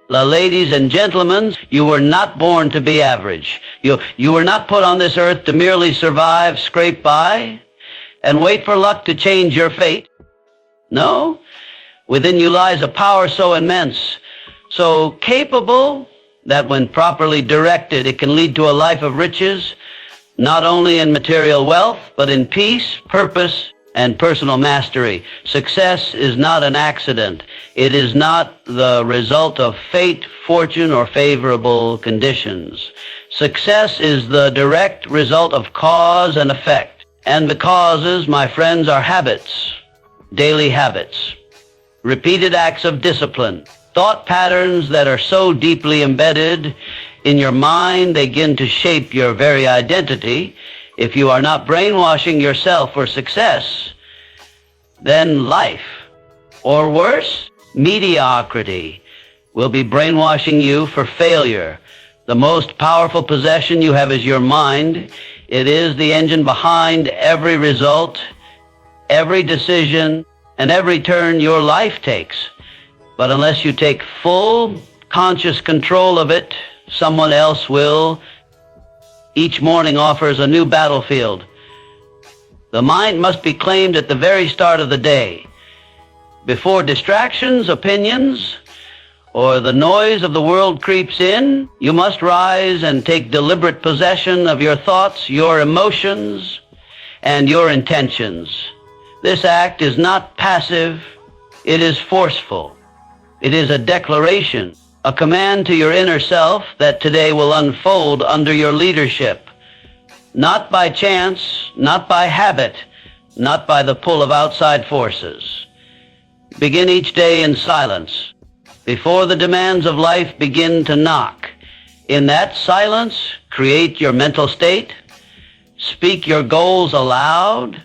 Ladies and gentlemen, you were not born to be average. You were not put on this earth to merely survive, scrape by, and wait for luck to change your fate. No, within you lies a power so immense, so capable, that when properly directed, it can lead to a life of riches, not only in material wealth, but in peace, purpose, and personal mastery. Success is not an accident. It is not the result of fate, fortune, or favorable conditions. Success is the direct result of cause and effect. And the causes, my friends, are habits, daily habits, repeated acts of discipline, thought patterns that are so deeply embedded in your mind they begin to shape your very identity. If you are not brainwashing yourself for success, then life, or worse, mediocrity, will be brainwashing you for failure. The most powerful possession you have is your mind. It is the engine behind every result, every decision, and every turn your life takes. But unless you take full conscious control of it, someone else will. Each morning offers a new battlefield. The mind must be claimed at the very start of the day. Before distractions, opinions, or the noise of the world creeps in, you must rise and take deliberate possession of your thoughts, your emotions, and your intentions. This act is not passive, it is forceful. It is a declaration, a command to your inner self that today will unfold under your leadership. Not by chance, not by habit, not by the pull of outside forces. Begin each day in silence, before the demands of life begin to knock. In that silence, create your mental state, speak your goals aloud,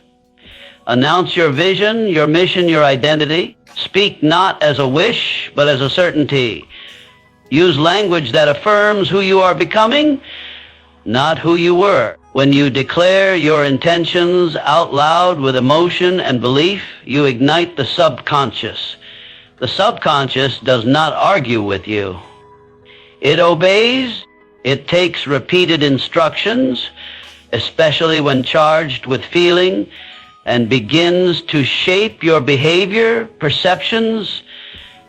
announce your vision, your mission, your identity. Speak not as a wish, but as a certainty. Use language that affirms who you are becoming, not who you were. When you declare your intentions out loud with emotion and belief, you ignite the subconscious. The subconscious does not argue with you. It obeys. It takes repeated instructions, especially when charged with feeling, and begins to shape your behavior, perceptions,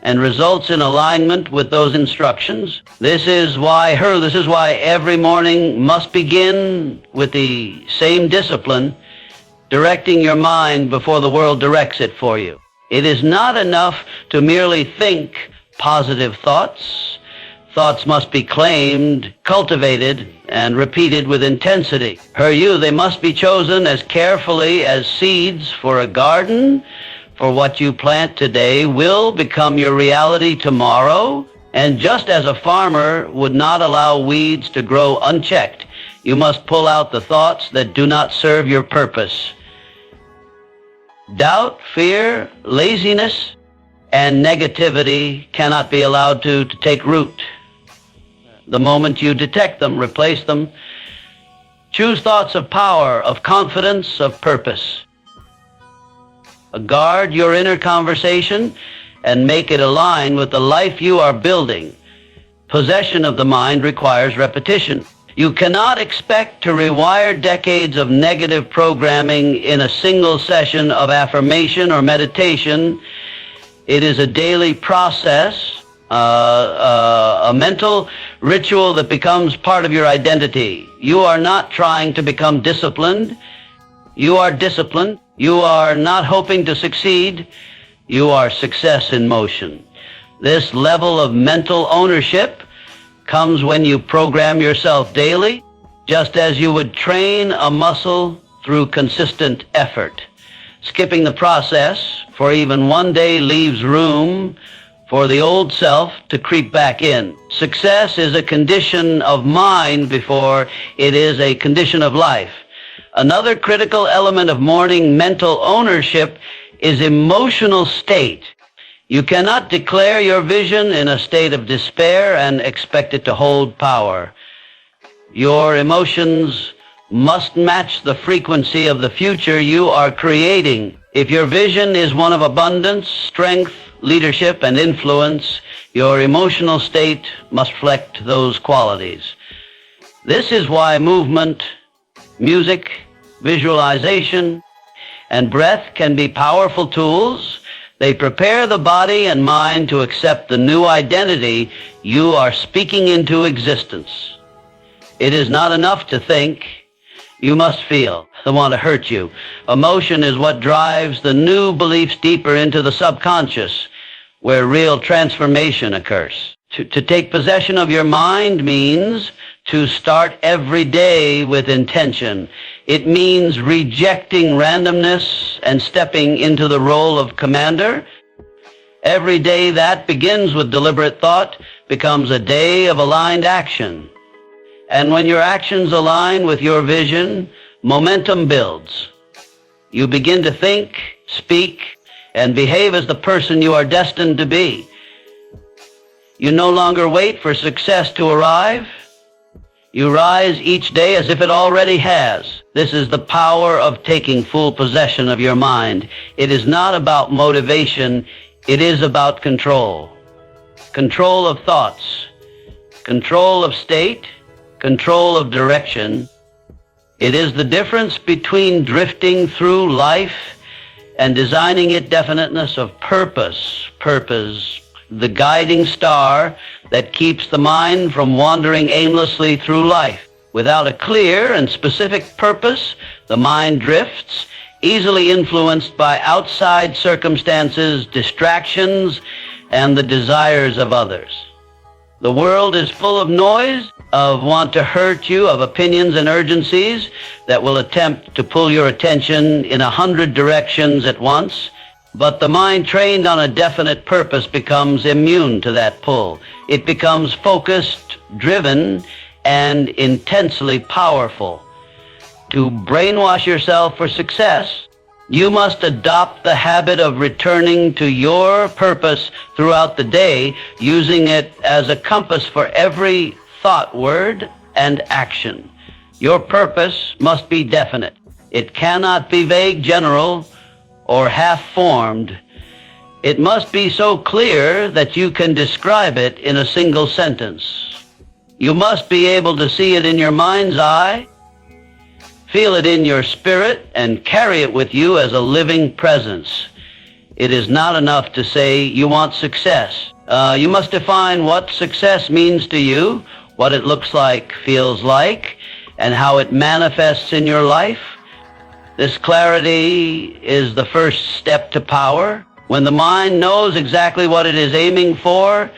and results in alignment with those instructions. This is why every morning must begin with the same discipline, directing your mind before the world directs it for you. It is not enough to merely think positive thoughts. Thoughts must be claimed, cultivated, and repeated with intensity. They must be chosen as carefully as seeds for a garden, for what you plant today will become your reality tomorrow. And just as a farmer would not allow weeds to grow unchecked, you must pull out the thoughts that do not serve your purpose. Doubt, fear, laziness, and negativity cannot be allowed to take root. The moment you detect them, replace them. Choose thoughts of power, of confidence, of purpose. Guard your inner conversation and make it align with the life you are building. Possession of the mind requires repetition. You cannot expect to rewire decades of negative programming in a single session of affirmation or meditation. It is a daily process, a mental ritual that becomes part of your identity. You are not trying to become disciplined. You are disciplined. You are not hoping to succeed. You are success in motion. This level of mental ownership comes when you program yourself daily, just as you would train a muscle through consistent effort. Skipping the process for even one day leaves room for the old self to creep back in. Success is a condition of mind before it is a condition of life. Another critical element of morning mental ownership is emotional state. You cannot declare your vision in a state of despair and expect it to hold power. Your emotions must match the frequency of the future you are creating. If your vision is one of abundance, strength, leadership, and influence, Your emotional state must reflect those qualities. This is why movement, music, visualization, and breath can be powerful tools. They prepare the body and mind to accept the new identity you are speaking into existence. It is not enough to think. You must feel. They want to hurt you. Emotion is what drives the new beliefs deeper into the subconscious, where real transformation occurs. To take possession of your mind means to start every day with intention. It means rejecting randomness and stepping into the role of commander. Every day that begins with deliberate thought becomes a day of aligned action. And when your actions align with your vision, momentum builds. You begin to think, speak, and behave as the person you are destined to be. You no longer wait for success to arrive. You rise each day as if it already has. This is the power of taking full possession of your mind. It is not about motivation. It is about control. Control of thoughts, control of state, control of direction. It is the difference between drifting through life and designing it definiteness of purpose. Purpose, the guiding star that keeps the mind from wandering aimlessly through life. Without a clear and specific purpose, the mind drifts, easily influenced by outside circumstances, distractions, and the desires of others. The world is full of noise, of want to hurt you, of opinions and urgencies that will attempt to pull your attention in 100 directions at once. But the mind trained on a definite purpose becomes immune to that pull. It becomes focused, driven, and intensely powerful. To brainwash yourself for success, you must adopt the habit of returning to your purpose throughout the day, using it as a compass for every thought, word, and action. Your purpose must be definite. It cannot be vague, general, or half-formed. It must be so clear that you can describe it in a single sentence. You must be able to see it in your mind's eye, feel it in your spirit, and carry it with you as a living presence. It is not enough to say you want success. You must define what success means to you, what it looks like, feels like, and how it manifests in your life. This clarity is the first step to power. When the mind knows exactly what it is aiming for,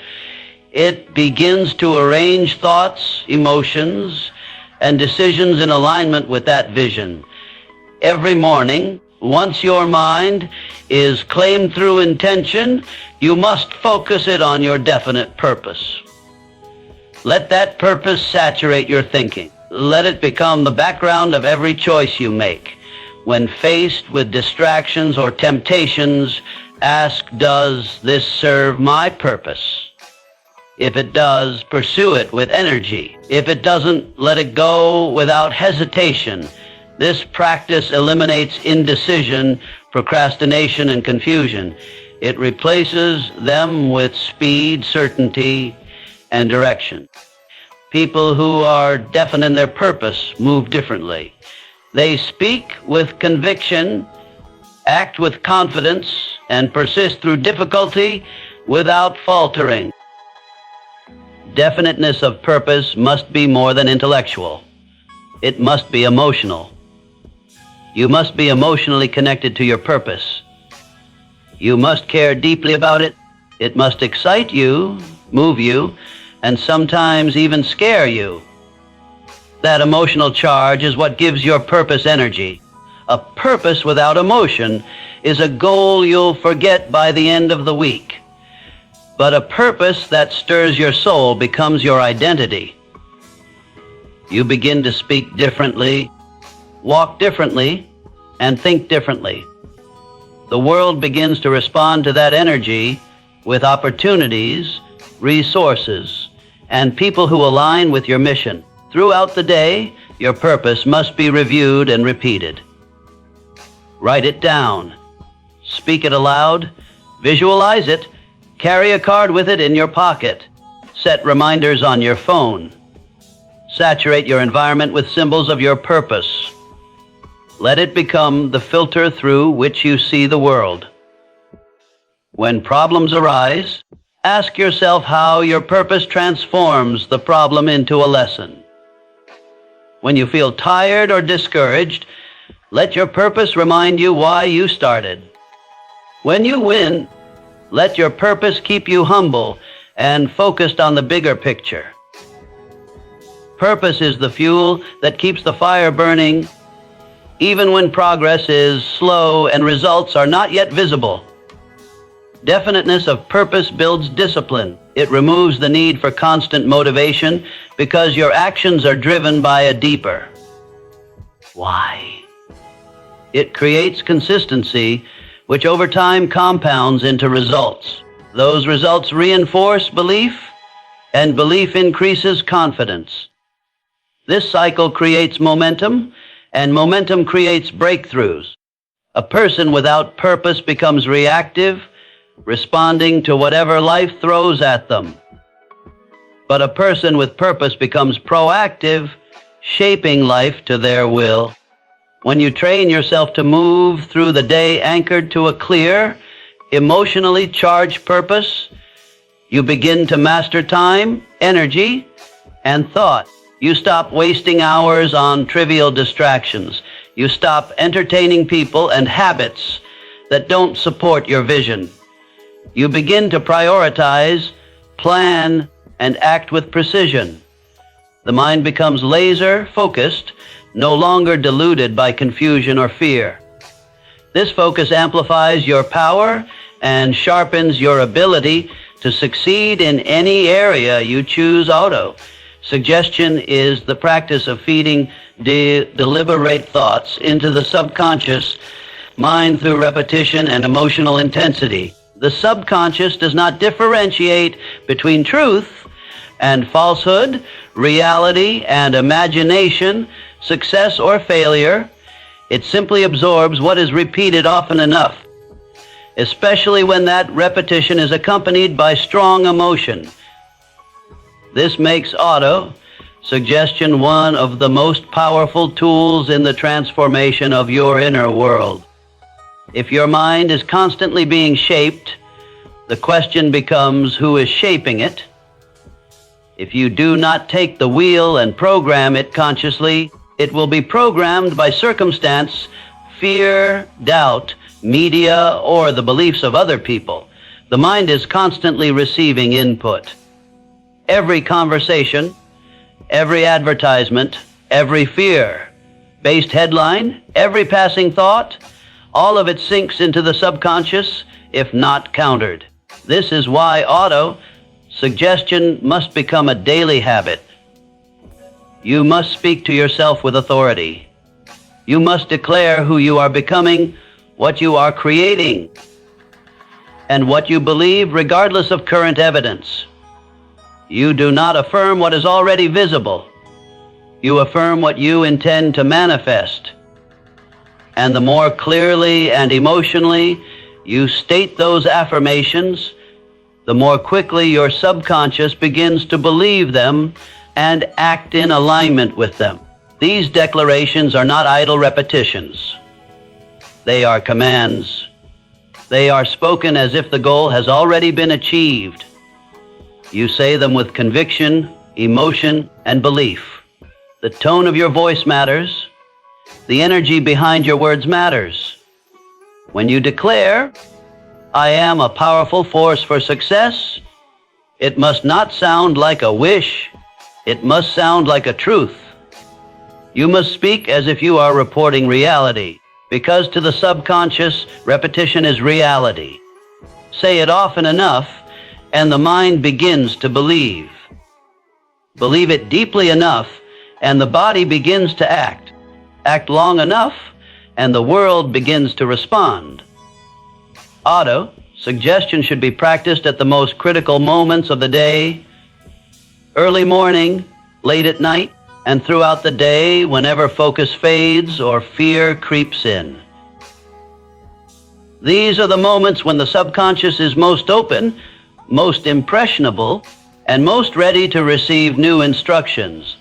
it begins to arrange thoughts, emotions, and decisions in alignment with that vision. Every morning, once your mind is claimed through intention, you must focus it on your definite purpose. Let that purpose saturate your thinking. Let it become the background of every choice you make. When faced with distractions or temptations, ask, does this serve my purpose? If it does, pursue it with energy. If it doesn't, let it go without hesitation. This practice eliminates indecision, procrastination, and confusion. It replaces them with speed, certainty, and direction. People who are definite in their purpose move differently. They speak with conviction, act with confidence, and persist through difficulty without faltering. Definiteness of purpose must be more than intellectual. It must be emotional. You must be emotionally connected to your purpose. You must care deeply about it. It must excite you, move you, and sometimes even scare you. That emotional charge is what gives your purpose energy. A purpose without emotion is a goal you'll forget by the end of the week. But a purpose that stirs your soul becomes your identity. You begin to speak differently, walk differently, and think differently. The world begins to respond to that energy with opportunities, resources, and people who align with your mission. Throughout the day, your purpose must be reviewed and repeated. Write it down. Speak it aloud. Visualize it. Carry a card with it in your pocket. Set reminders on your phone. Saturate your environment with symbols of your purpose. Let it become the filter through which you see the world. When problems arise, ask yourself how your purpose transforms the problem into a lesson. When you feel tired or discouraged, let your purpose remind you why you started. When you win, let your purpose keep you humble and focused on the bigger picture. Purpose is the fuel that keeps the fire burning, even when progress is slow and results are not yet visible. Definiteness of purpose builds discipline. It removes the need for constant motivation because your actions are driven by a deeper why. It creates consistency, which over time compounds into results. Those results reinforce belief, and belief increases confidence. This cycle creates momentum, and momentum creates breakthroughs. A person without purpose becomes reactive, responding to whatever life throws at them. But a person with purpose becomes proactive, shaping life to their will. When you train yourself to move through the day anchored to a clear, emotionally charged purpose, you begin to master time, energy, and thought. You stop wasting hours on trivial distractions. You stop entertaining people and habits that don't support your vision. You begin to prioritize, plan, and act with precision. The mind becomes laser-focused, no longer deluded by confusion or fear. This focus amplifies your power and sharpens your ability to succeed in any area you choose. Auto suggestion is the practice of feeding deliberate thoughts into the subconscious mind through repetition and emotional intensity. The subconscious does not differentiate between truth and falsehood, reality and imagination, success or failure. It simply absorbs what is repeated often enough, especially when that repetition is accompanied by strong emotion. This makes auto suggestion one of the most powerful tools in the transformation of your inner world. If your mind is constantly being shaped, the question becomes who is shaping it. If you do not take the wheel and program it consciously, it will be programmed by circumstance, fear, doubt, media, or the beliefs of other people. The mind is constantly receiving input. Every conversation, every advertisement, every fear-based headline, every passing thought, all of it sinks into the subconscious if not countered. This is why auto suggestion must become a daily habit. You must speak to yourself with authority. You must declare who you are becoming, what you are creating, and what you believe regardless of current evidence. You do not affirm what is already visible. You affirm what you intend to manifest. And the more clearly and emotionally you state those affirmations, the more quickly your subconscious begins to believe them and act in alignment with them. These declarations are not idle repetitions. They are commands. They are spoken as if the goal has already been achieved. You say them with conviction, emotion, and belief. The tone of your voice matters. The energy behind your words matters. When you declare, "I am a powerful force for success," it must not sound like a wish. It must sound like a truth. You must speak as if you are reporting reality, because to the subconscious, repetition is reality. Say it often enough, and the mind begins to believe. Believe it deeply enough, and the body begins to act. Act long enough, and the world begins to respond. Auto suggestion should be practiced at the most critical moments of the day, early morning, late at night, and throughout the day whenever focus fades or fear creeps in. These are the moments when the subconscious is most open, most impressionable, and most ready to receive new instructions.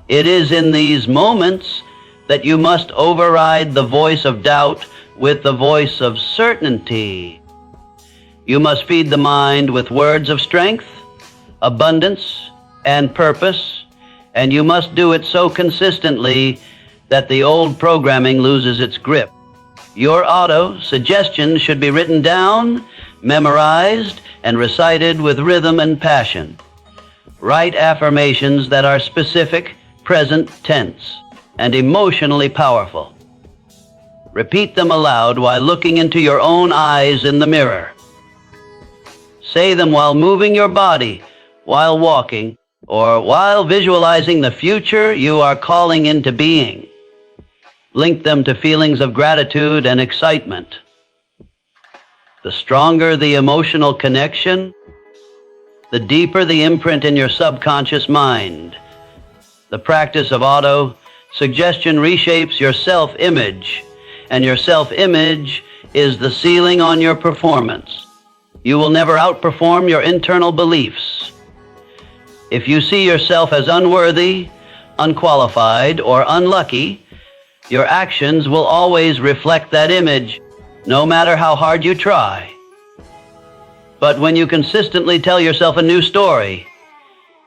It is in these moments that you must override the voice of doubt with the voice of certainty. You must feed the mind with words of strength, abundance, and purpose, and you must do it so consistently that the old programming loses its grip. Your auto-suggestions should be written down, memorized, and recited with rhythm and passion. Write affirmations that are specific, present tense, and emotionally powerful. Repeat them aloud while looking into your own eyes in the mirror. Say them while moving your body, while walking, or while visualizing the future you are calling into being. Link them to feelings of gratitude and excitement. The stronger the emotional connection, the deeper the imprint in your subconscious mind. The practice of auto-suggestion reshapes your self-image, and your self-image is the ceiling on your performance. You will never outperform your internal beliefs. If you see yourself as unworthy, unqualified, or unlucky, your actions will always reflect that image, no matter how hard you try. But when you consistently tell yourself a new story,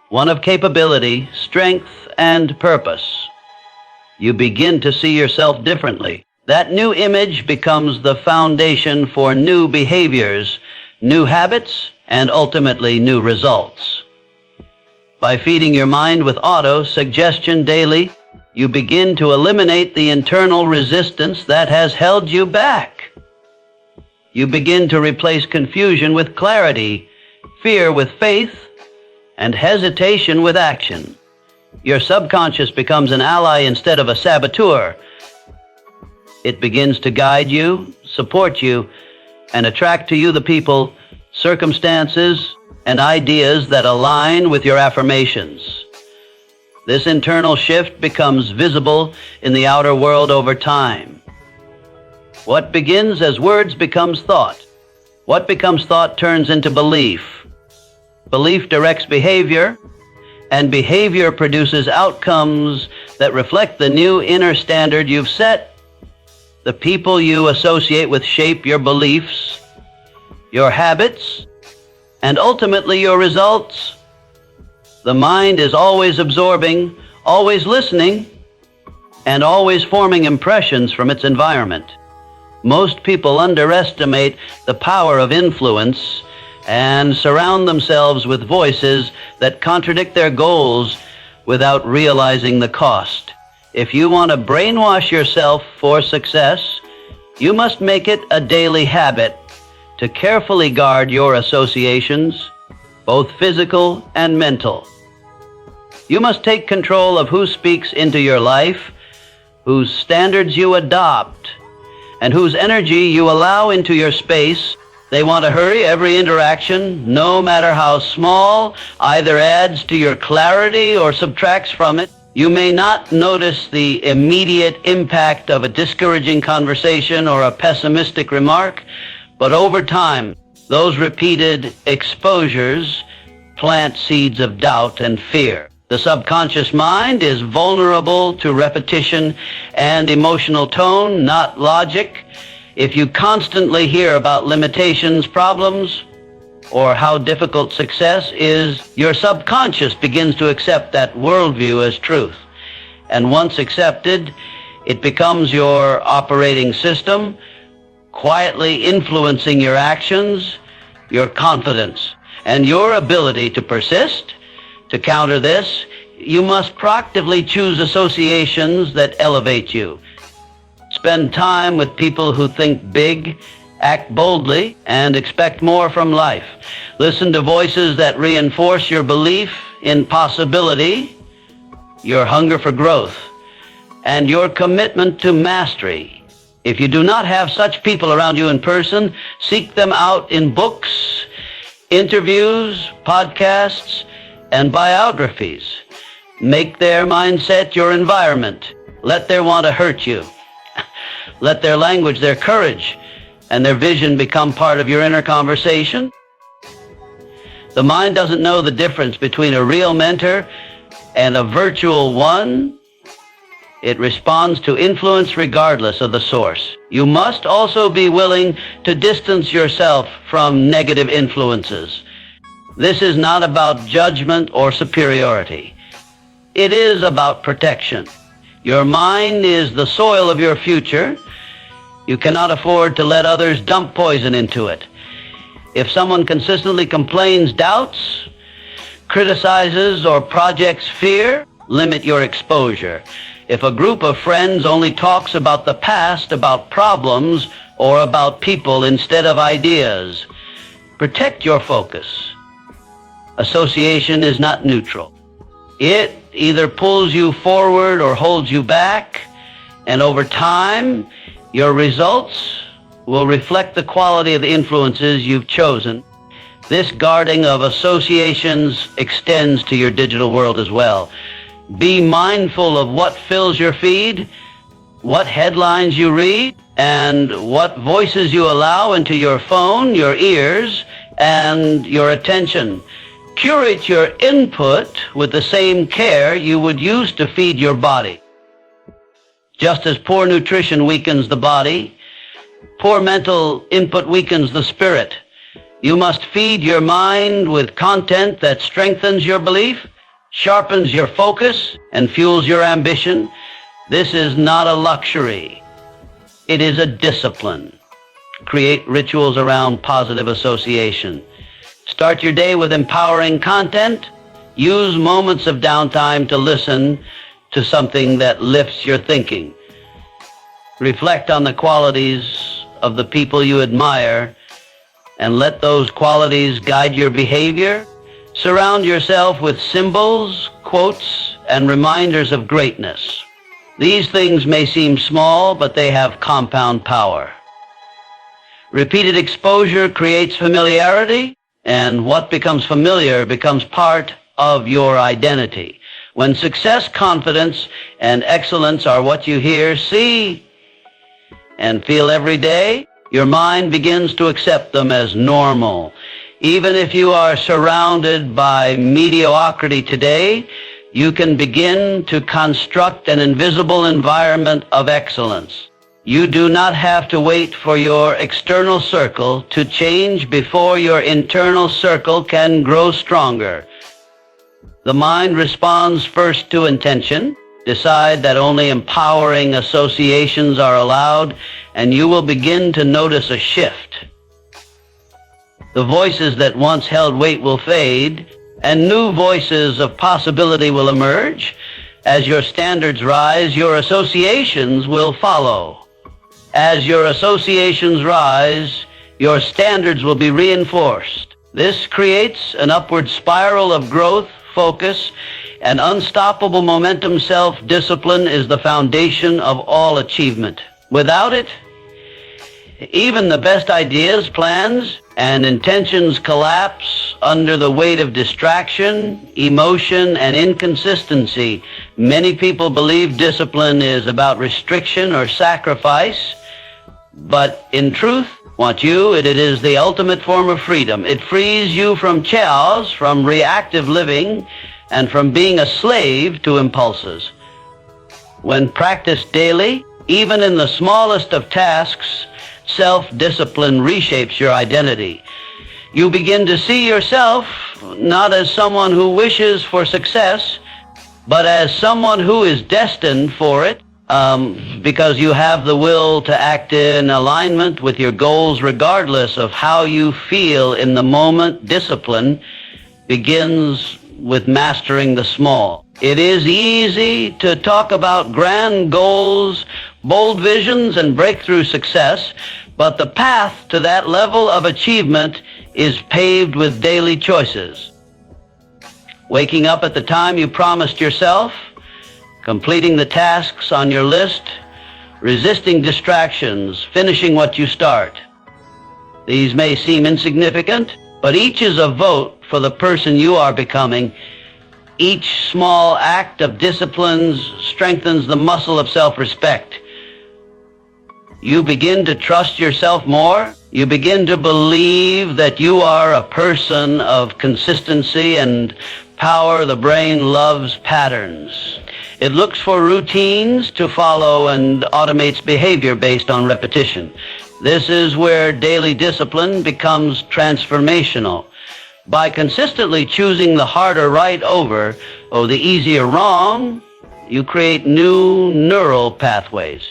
one of capability, strength, and purpose, you begin to see yourself differently. That new image becomes the foundation for new behaviors, new habits, and ultimately new results. By feeding your mind with auto-suggestion daily, you begin to eliminate the internal resistance that has held you back. You begin to replace confusion with clarity, fear with faith, and hesitation with action. Your subconscious becomes an ally instead of a saboteur. It begins to guide you, support you, and attract to you the people, circumstances, and ideas that align with your affirmations. This internal shift becomes visible in the outer world over time. What begins as words becomes thought. What becomes thought turns into belief. Belief directs behavior, and behavior produces outcomes that reflect the new inner standard you've set. The people you associate with shape your beliefs, your habits, and ultimately your results. The mind is always absorbing, always listening, and always forming impressions from its environment. Most people underestimate the power of influence and surround themselves with voices that contradict their goals without realizing the cost. If you want to brainwash yourself for success, you must make it a daily habit to carefully guard your associations, both physical and mental. You must take control of who speaks into your life, whose standards you adopt, and whose energy you allow into your space. They want to hurry every interaction, no matter how small, either adds to your clarity or subtracts from it. You may not notice the immediate impact of a discouraging conversation or a pessimistic remark, but over time, those repeated exposures plant seeds of doubt and fear. The subconscious mind is vulnerable to repetition and emotional tone, not logic. If you constantly hear about limitations, problems, or how difficult success is, your subconscious begins to accept that worldview as truth. And once accepted, it becomes your operating system, quietly influencing your actions, your confidence, and your ability to persist. To counter this, you must proactively choose associations that elevate you. Spend time with people who think big, act boldly, and expect more from life. Listen to voices that reinforce your belief in possibility, your hunger for growth, and your commitment to mastery. If you do not have such people around you in person, seek them out in books, interviews, podcasts, and biographies. Make their mindset your environment. Let their want to hurt you. Let their language, their courage, and their vision become part of your inner conversation. The mind doesn't know the difference between a real mentor and a virtual one. It responds to influence regardless of the source. You must also be willing to distance yourself from negative influences. This is not about judgment or superiority. It is about protection. Your mind is the soil of your future. You cannot afford to let others dump poison into it. If someone consistently complains doubts, criticizes, or projects fear, limit your exposure. If a group of friends only talks about the past, about problems, or about people instead of ideas, protect your focus. Association is not neutral. It either pulls you forward or holds you back, and over time, your results will reflect the quality of the influences you've chosen. This guarding of associations extends to your digital world as well. Be mindful of what fills your feed, what headlines you read, and what voices you allow into your phone, your ears, and your attention. Curate your input with the same care you would use to feed your body. Just as poor nutrition weakens the body, poor mental input weakens the spirit. You must feed your mind with content that strengthens your belief, sharpens your focus, and fuels your ambition. This is not a luxury. It is a discipline. Create rituals around positive association. Start your day with empowering content. Use moments of downtime to listen to something that lifts your thinking. Reflect on the qualities of the people you admire and let those qualities guide your behavior. Surround yourself with symbols, quotes, and reminders of greatness. These things may seem small, but they have compound power. Repeated exposure creates familiarity, and what becomes familiar becomes part of your identity. When success, confidence, and excellence are what you hear, see, and feel every day, your mind begins to accept them as normal. Even if you are surrounded by mediocrity today, you can begin to construct an invisible environment of excellence. You do not have to wait for your external circle to change before your internal circle can grow stronger. The mind responds first to intention. Decide that only empowering associations are allowed, and you will begin to notice a shift. The voices that once held weight will fade, and new voices of possibility will emerge. As your standards rise, your associations will follow. As your associations rise, your standards will be reinforced. This creates an upward spiral of growth, focus, and unstoppable momentum. Self-discipline is the foundation of all achievement. Without it, even the best ideas, plans, and intentions collapse under the weight of distraction, emotion, and inconsistency. Many people believe discipline is about restriction or sacrifice, but in truth, it is the ultimate form of freedom. It frees you from chaos, from reactive living, and from being a slave to impulses. When practiced daily, even in the smallest of tasks, self-discipline reshapes your identity. You begin to see yourself not as someone who wishes for success, but as someone who is destined for it, because you have the will to act in alignment with your goals regardless of how you feel in the moment. Discipline begins with mastering the small. It is easy to talk about grand goals, bold visions, and breakthrough success, but the path to that level of achievement is paved with daily choices. Waking up at the time you promised yourself, completing the tasks on your list, resisting distractions, finishing what you start. These may seem insignificant, but each is a vote for the person you are becoming. Each small act of discipline strengthens the muscle of self-respect. You begin to trust yourself more. You begin to believe that you are a person of consistency and power. The brain loves patterns. It looks for routines to follow and automates behavior based on repetition. This is where daily discipline becomes transformational. By consistently choosing the harder right over or the easier wrong, you create new neural pathways.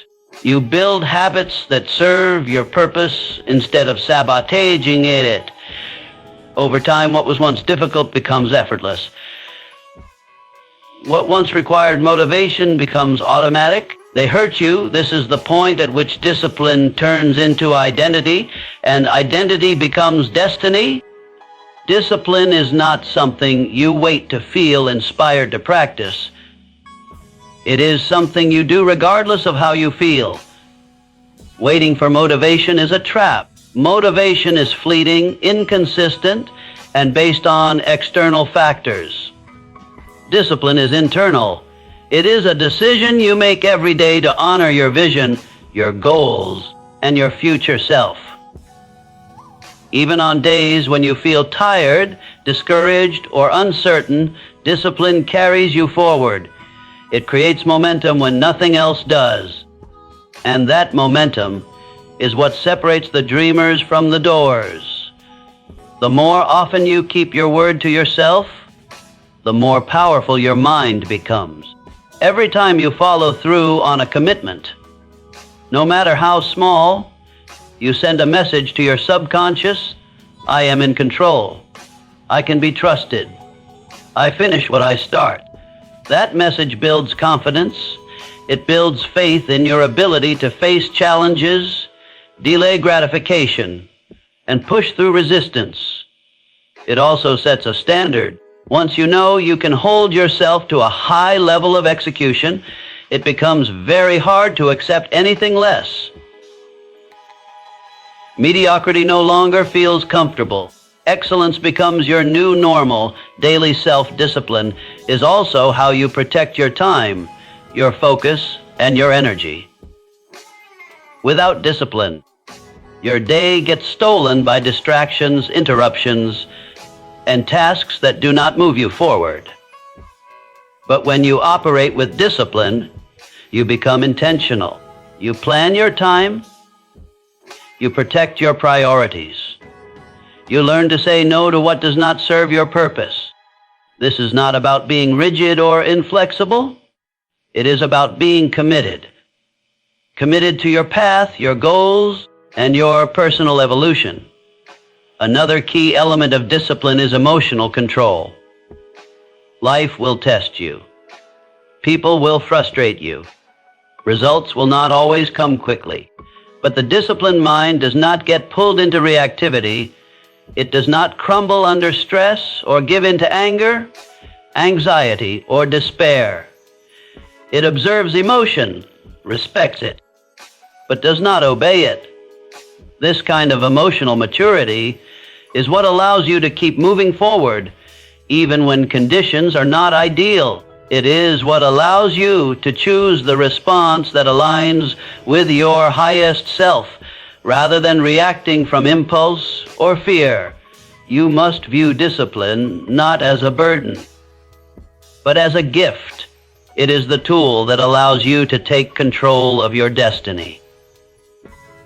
You build habits that serve your purpose instead of sabotaging it. Over time, what was once difficult becomes effortless. What once required motivation becomes automatic. They hurt you. This is the point at which discipline turns into identity, and identity becomes destiny. Discipline is not something you wait to feel inspired to practice. It is something you do regardless of how you feel. Waiting for motivation is a trap. Motivation is fleeting, inconsistent, and based on external factors. Discipline is internal. It is a decision you make every day to honor your vision, your goals, and your future self. Even on days when you feel tired, discouraged, or uncertain, discipline carries you forward. It creates momentum when nothing else does. And that momentum is what separates the dreamers from the doers. The more often you keep your word to yourself, the more powerful your mind becomes. Every time you follow through on a commitment, no matter how small, you send a message to your subconscious: I am in control. I can be trusted. I finish what I start. That message builds confidence. It builds faith in your ability to face challenges, delay gratification, and push through resistance. It also sets a standard. Once you know you can hold yourself to a high level of execution, it becomes very hard to accept anything less. Mediocrity no longer feels comfortable. Excellence becomes your new normal. Daily self-discipline is also how you protect your time, your focus, and your energy. Without discipline, your day gets stolen by distractions, interruptions, and tasks that do not move you forward. But when you operate with discipline, you become intentional. You plan your time. You protect your priorities. You learn to say no to what does not serve your purpose. This is not about being rigid or inflexible. It is about being committed. Committed to your path, your goals, and your personal evolution. Another key element of discipline is emotional control. Life will test you. People will frustrate you. Results will not always come quickly. But the disciplined mind does not get pulled into reactivity. It does not crumble under stress or give in to anger, anxiety, or despair. It observes emotion, respects it, but does not obey it. This kind of emotional maturity is what allows you to keep moving forward, even when conditions are not ideal. It is what allows you to choose the response that aligns with your highest self, rather than reacting from impulse or fear. You must view discipline not as a burden, but as a gift. It is the tool that allows you to take control of your destiny.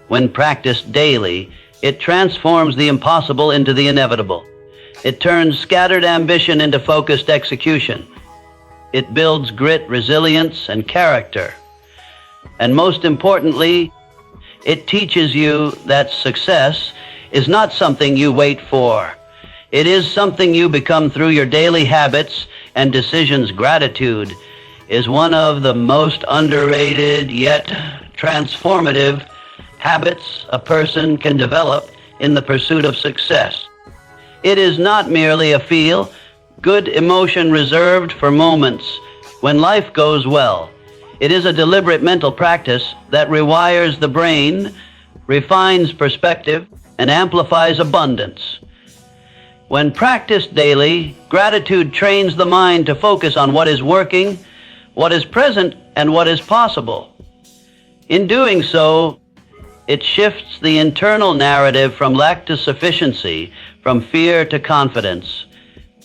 When practiced daily, it transforms the impossible into the inevitable. It turns scattered ambition into focused execution. It builds grit, resilience, and character. And most importantly, it teaches you that success is not something you wait for. It is something you become through your daily habits and decisions. Gratitude is one of the most underrated yet transformative habits a person can develop in the pursuit of success. It is not merely a feel-good emotion reserved for moments when life goes well. It is a deliberate mental practice that rewires the brain, refines perspective, and amplifies abundance. When practiced daily, gratitude trains the mind to focus on what is working, what is present, and what is possible. In doing so, It shifts the internal narrative from lack to sufficiency, from fear to confidence,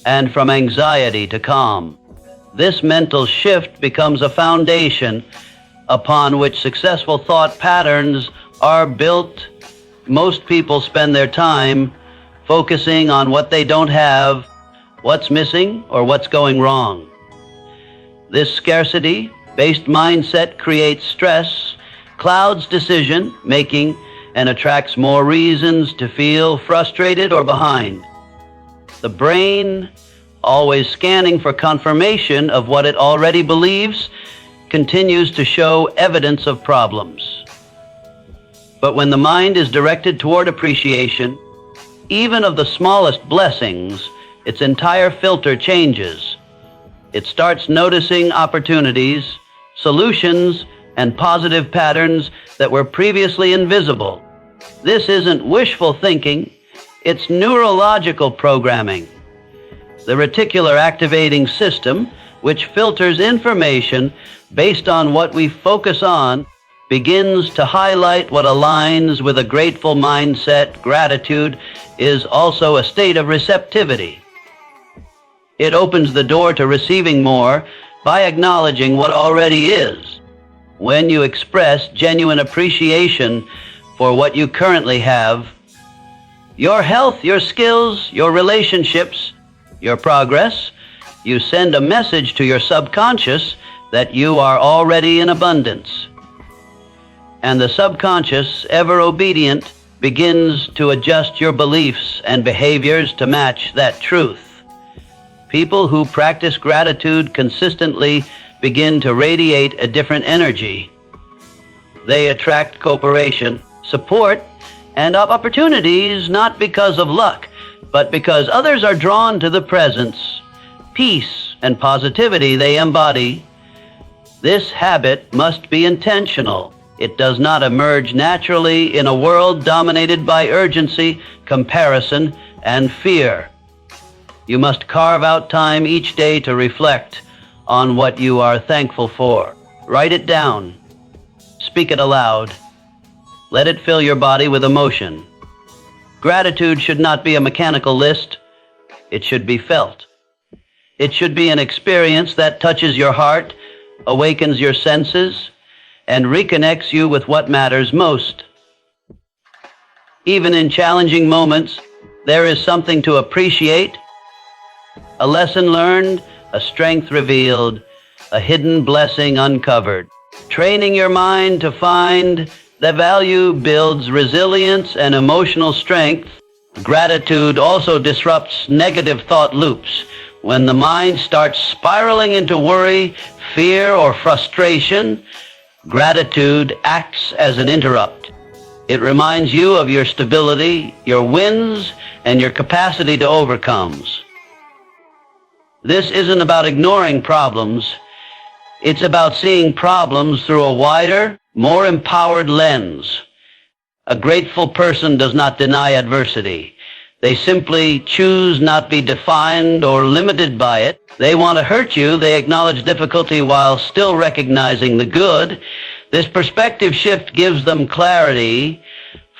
and from anxiety to calm. This mental shift becomes a foundation upon which successful thought patterns are built. Most people spend their time focusing on what they don't have, what's missing, or what's going wrong. This scarcity-based mindset creates stress, clouds decision-making, and attracts more reasons to feel frustrated or behind. The brain, always scanning for confirmation of what it already believes, continues to show evidence of problems. But when the mind is directed toward appreciation, even of the smallest blessings, its entire filter changes. It starts noticing opportunities, solutions, and positive patterns that were previously invisible. This isn't wishful thinking, it's neurological programming. The reticular activating system, which filters information based on what we focus on, begins to highlight what aligns with a grateful mindset. Gratitude is also a state of receptivity. It opens the door to receiving more by acknowledging what already is. When you express genuine appreciation for what you currently have, your health, your skills, your relationships, your progress, you send a message to your subconscious that you are already in abundance. And the subconscious, ever obedient, begins to adjust your beliefs and behaviors to match that truth. People who practice gratitude consistently begin to radiate a different energy. They attract cooperation, support, and opportunities not because of luck, but because others are drawn to the presence, peace, and positivity they embody. This habit must be intentional. It does not emerge naturally in a world dominated by urgency, comparison, and fear. You must carve out time each day to reflect on what you are thankful for. Write it down. Speak it aloud. Let it fill your body with emotion. Gratitude should not be a mechanical list. It should be felt. It should be an experience that touches your heart, awakens your senses, and reconnects you with what matters most. Even in challenging moments, there is something to appreciate, a lesson learned, a strength revealed, a hidden blessing uncovered. Training your mind to find the value builds resilience and emotional strength. Gratitude also disrupts negative thought loops. When the mind starts spiraling into worry, fear, or frustration, gratitude acts as an interrupt. It reminds you of your stability, your wins, and your capacity to overcome. This isn't about ignoring problems. It's about seeing problems through a wider, more empowered lens. A grateful person does not deny adversity. They simply choose not be defined or limited by it. They want to hurt you. They acknowledge difficulty while still recognizing the good. This perspective shift gives them clarity,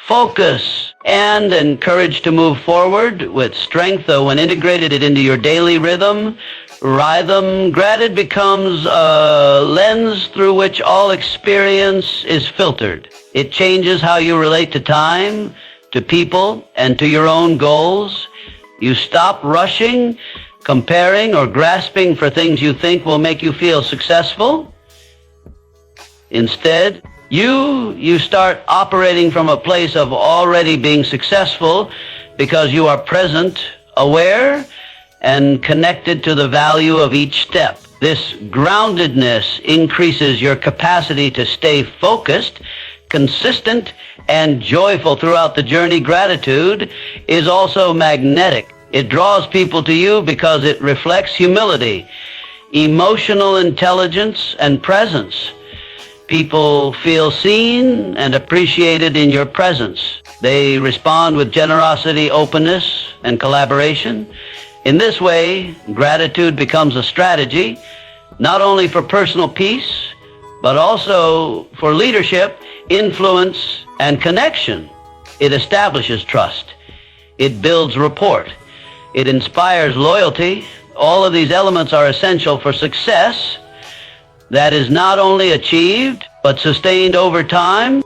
focus, and courage to move forward with strength. Though when integrated into your daily rhythm, gratitude becomes a lens through which all experience is filtered. It changes how you relate to time, to people, and to your own goals. You stop rushing, comparing, or grasping for things you think will make you feel successful. Instead, you start operating from a place of already being successful because you are present, aware, and connected to the value of each step. This groundedness increases your capacity to stay focused, consistent, and joyful throughout the journey. Gratitude is also magnetic. It draws people to you because it reflects humility, emotional intelligence, and presence. People feel seen and appreciated in your presence. They respond with generosity, openness, and collaboration. In this way, gratitude becomes a strategy, not only for personal peace, but also for leadership, influence, and connection. It establishes trust. It builds rapport. It inspires loyalty. All of these elements are essential for success that is not only achieved, but sustained over time.